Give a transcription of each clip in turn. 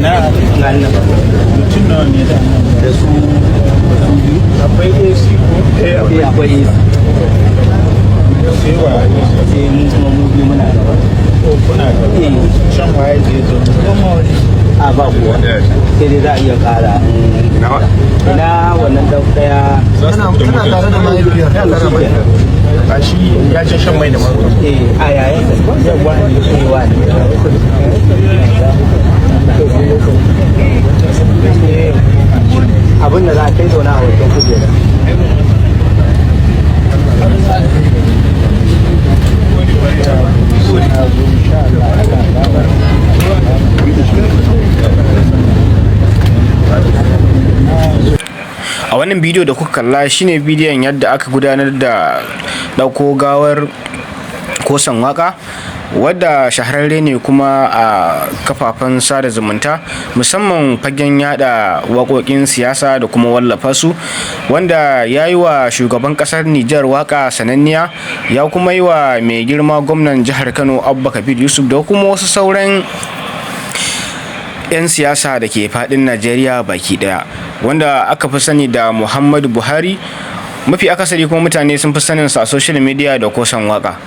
ina nan mutum nawa ne da su akwai AC ko akwai AC sai wa sai mun kuma mu bi muna da ko kuna da shan waye zai zo a ba kuwa sai dai za a iya kara ina wannan daya tana tare da mahaifiyar a shi ya ce shan mai da maro a yayin da yawa ne cewa ne abin da za a kai zauna a wajen kujera a wannan bidiyo da kuka kalla shine bidiyon yadda aka gudanar da dauko gawar Kosan Waka, wadda shahararre ne kuma a kafafen sada zumunta musamman fagen yada waƙoƙin siyasa da kuma wallafa su, wanda ya yi wa shugaban ƙasar Nijar waka sananniya, ya kuma yi wa mai girma gwamnan jihar Kano Abba Yusuf da kuma wasu sauran 'yan siyasa da ke faɗin Najeriya baki ɗaya, wanda aka fi sani da Muhammadu Buhari. Mafi akasari kuma mutane sun fi sanin sa a social media da Kosan Waka.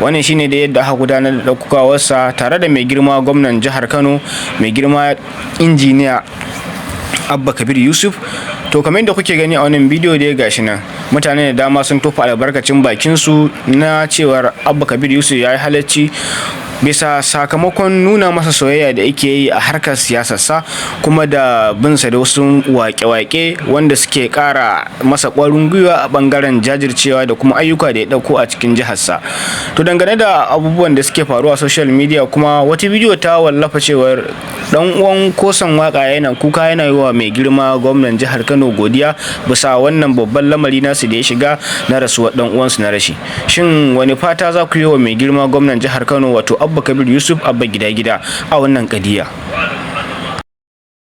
Wannan shine da yadda aka gudanar da ɗaukawarsa tare da mai girma gwamnan jihar Kano, mai girma injiniya Abba Yusuf. To kamar yadda kuke gani a wannan bidiyo da ya gashi nan, mutane da dama sun tofa albarkacin bakin su na cewar Abba Yusuf ya yi halacci bisa sakamakon nuna masa soyayya da yake yi a harkar siyasarsa, kuma da binsa da wasu wake-wake wanda suke kara masa ƙwarin gwiwa a bangaren jajircewa da kuma ayyuka da ya dauko a cikin jiharsa. To dangane da abubuwan da suke faruwa a social media, kuma wata bidiyo ta wallafa cewar dan uwan Kosan Waka yana kuka yana yi wa mai girma gwamnan jihar Kano godiya bisa wannan babban lamari nasu da ya shiga na rasuwar dan uwansu na rashi. Shin wani fata za ku yi wa mai girma gwamnan jihar Kano wato Abba Yusuf Abba gida a wannan kadiya?